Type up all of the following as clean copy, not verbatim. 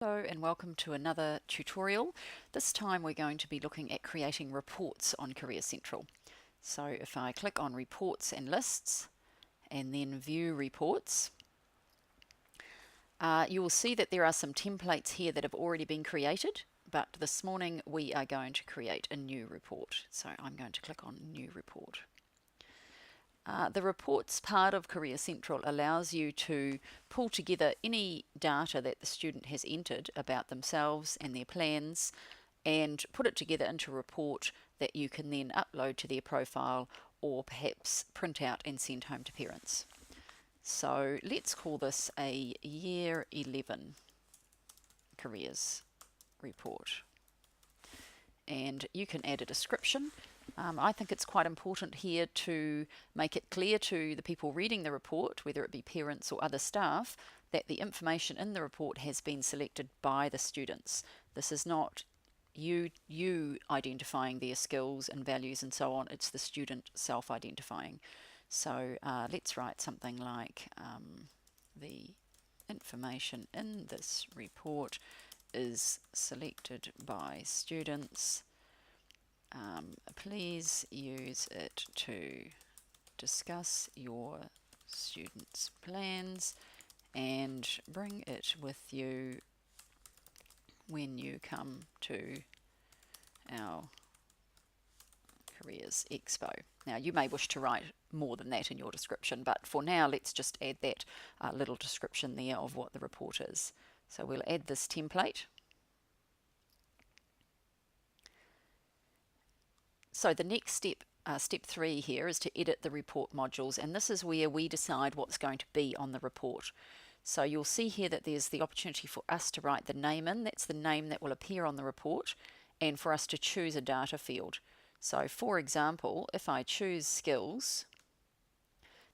Hello and welcome to another tutorial. This time we're going to be looking at creating reports on Career Central. So if I click on Reports and Lists and then View Reports, you will see that there are some templates here that have already been created, but this morning we are going to create a new report. So I'm going to click on New Report. The reports part of Career Central allows you to pull together any data that the student has entered about themselves and their plans and put it together into a report that you can then upload to their profile or perhaps print out and send home to parents. So let's call this a Year 11 Careers Report. And you can add a description. I think it's quite important here to make it clear to the people reading the report, whether it be parents or other staff, that the information in the report has been selected by the students. This is not you identifying their skills and values and so on, it's the student self-identifying. So let's write something like the information in this report is selected by students. Please use it to discuss your students' plans and bring it with you when you come to our Careers Expo. Now you may wish to write more than that in your description, but for now let's just add that little description there of what the report is. So we'll add this template. So the next step, step 3 here, is to edit the report modules, and this is where we decide what's going to be on the report. So you'll see here that there's the opportunity for us to write the name in, that's the name that will appear on the report, and for us to choose a data field. So for example, if I choose skills,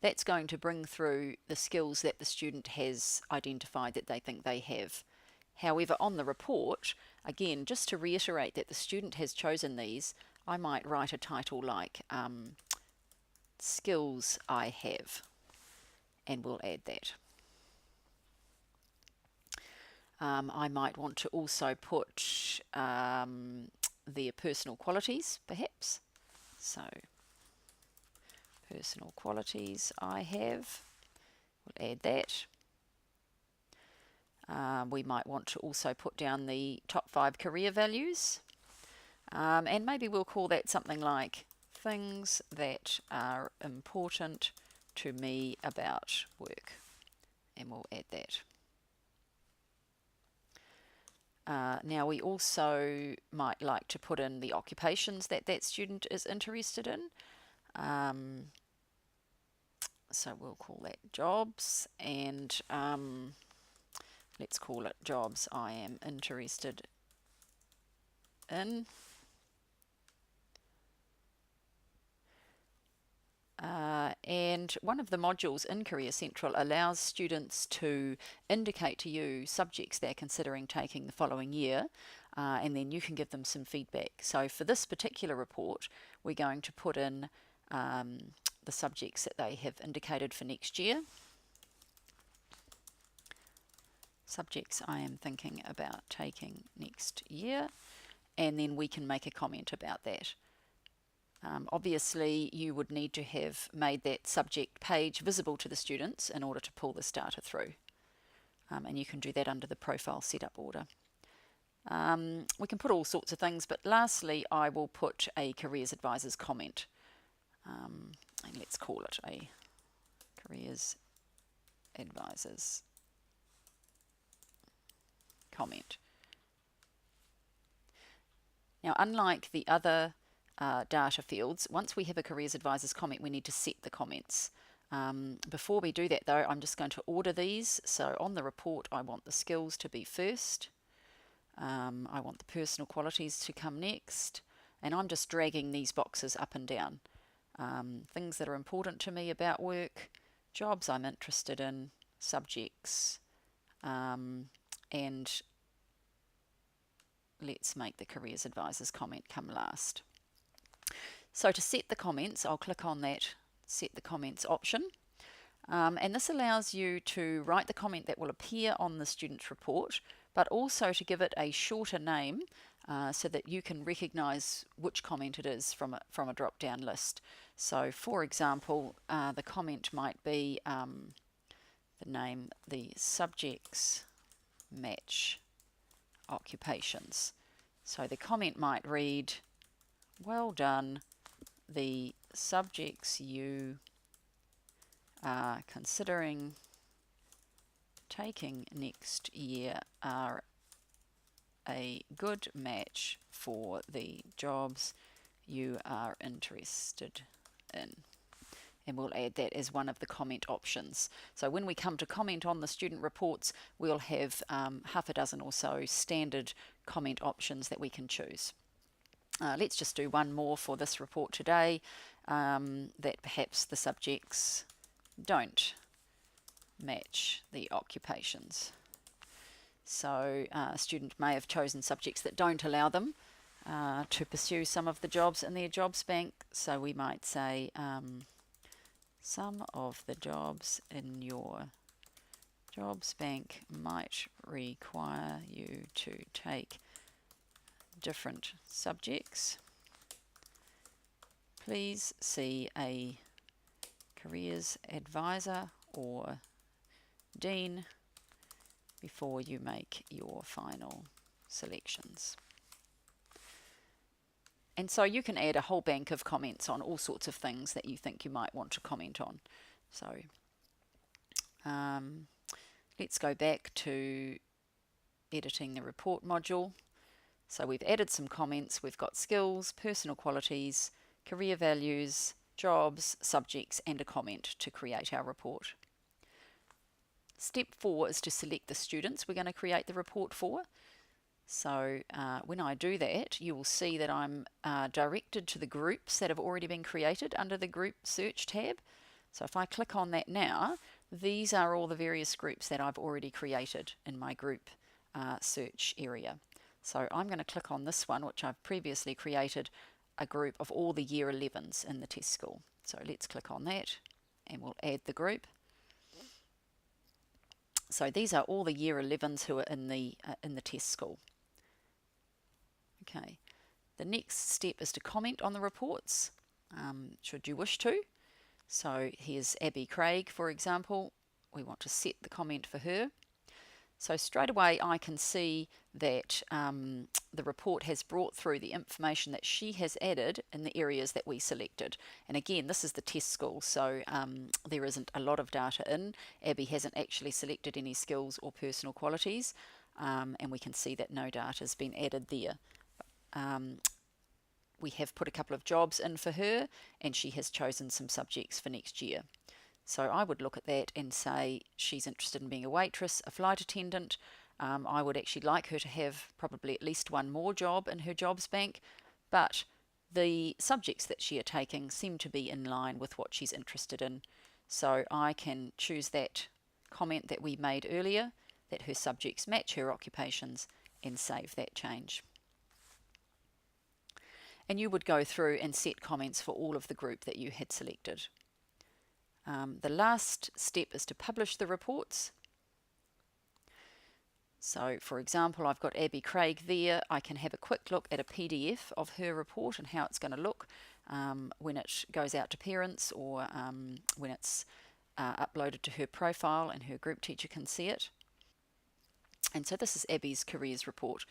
that's going to bring through the skills that the student has identified that they think they have. However, on the report, again, just to reiterate that the student has chosen these, I might write a title like Skills I Have, and we'll add that. I might want to also put their personal qualities, perhaps. So, personal qualities I have, we'll add that. We might want to also put down the top 5 career values. And maybe we'll call that something like things that are important to me about work, and we'll add that. Now we also might like to put in the occupations that that student is interested in. So we'll call that jobs, and let's call it jobs I am interested in. And one of the modules in Career Central allows students to indicate to you subjects they're considering taking the following year, and then you can give them some feedback. So for this particular report, we're going to put in the subjects that they have indicated for next year. Subjects I am thinking about taking next year, and then we can make a comment about that. Obviously, you would need to have made that subject page visible to the students in order to pull this data through. And you can do that under the profile setup order. We can put all sorts of things, but lastly, I will put a Careers Advisors comment. And let's call it a Careers Advisors comment. Now, unlike the other data fields, once we have a Careers Advisors comment, we need to set the comments. Before we do that though, I'm just going to order these. So on the report, I want the skills to be first. I want the personal qualities to come next. And I'm just dragging these boxes up and down. Things that are important to me about work, jobs I'm interested in, subjects, and let's make the Careers Advisors comment come last. So to set the comments, I'll click on that Set the Comments option. And this allows you to write the comment that will appear on the student's report, but also to give it a shorter name so that you can recognize which comment it is from a drop-down list. So for example, the comment might be the name, the subjects match occupations. So the comment might read, well done, the subjects you are considering taking next year are a good match for the jobs you are interested in. And we'll add that as one of the comment options. So when we come to comment on the student reports, we'll have half a dozen or so standard comment options that we can choose. Let's just do one more for this report today, that perhaps the subjects don't match the occupations. So a student may have chosen subjects that don't allow them to pursue some of the jobs in their jobs bank. So we might say some of the jobs in your jobs bank might require you to take different subjects. Please see a careers advisor or dean before you make your final selections. And so you can add a whole bank of comments on all sorts of things that you think you might want to comment on. So let's go back to editing the report module. So we've added some comments. We've got skills, personal qualities, career values, jobs, subjects, and a comment to create our report. Step 4 is to select the students we're going to create the report for. So when I do that, you will see that I'm directed to the groups that have already been created under the Group Search tab. So if I click on that now, these are all the various groups that I've already created in my Group Search area. So I'm going to click on this one, which I've previously created a group of all the Year 11s in the test school. So let's click on that and we'll add the group. So these are all the Year 11s who are in the test school. Okay, the next step is to comment on the reports, should you wish to. So here's Abby Craig, for example. We want to set the comment for her. So straight away I can see that the report has brought through the information that she has added in the areas that we selected. And again, this is the test school, so there isn't a lot of data in. Abby hasn't actually selected any skills or personal qualities, and we can see that no data has been added there. We have put a couple of jobs in for her, and she has chosen some subjects for next year. So I would look at that and say she's interested in being a waitress, a flight attendant. I would actually like her to have probably at least one more job in her jobs bank, but the subjects that she are taking seem to be in line with what she's interested in. So I can choose that comment that we made earlier, that her subjects match her occupations, and save that change. And you would go through and set comments for all of the group that you had selected. The last step is to publish the reports. So for example, I've got Abby Craig there. I can have a quick look at a PDF of her report and how it's going to look when it goes out to parents, or when it's uploaded to her profile and her group teacher can see it. And so this is Abby's careers report.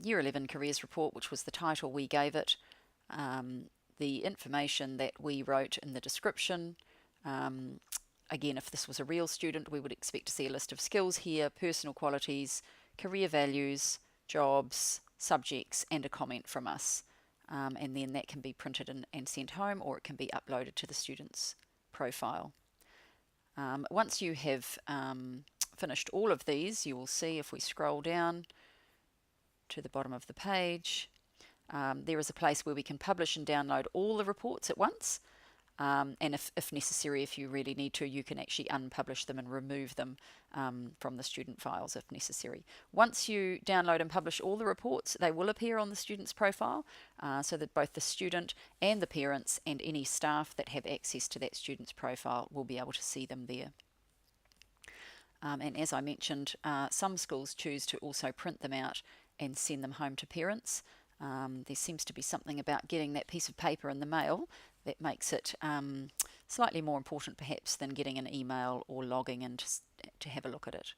Year 11 careers report, which was the title we gave it. The information that we wrote in the description. Again, if this was a real student, we would expect to see a list of skills here, personal qualities, career values, jobs, subjects, and a comment from us. And then that can be printed and sent home, or it can be uploaded to the student's profile. Once you have finished all of these, you will see, if we scroll down to the bottom of the page, there is a place where we can publish and download all the reports at once. And if necessary, if you really need to, you can actually unpublish them and remove them from the student files if necessary. Once you download and publish all the reports, they will appear on the student's profile, so that both the student and the parents and any staff that have access to that student's profile will be able to see them there. And as I mentioned, some schools choose to also print them out and send them home to parents. There seems to be something about getting that piece of paper in the mail that makes it slightly more important perhaps than getting an email or logging in to have a look at it.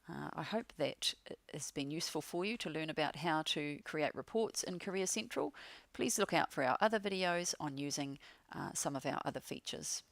I hope that it has been useful for you to learn about how to create reports in Career Central. Please look out for our other videos on using some of our other features.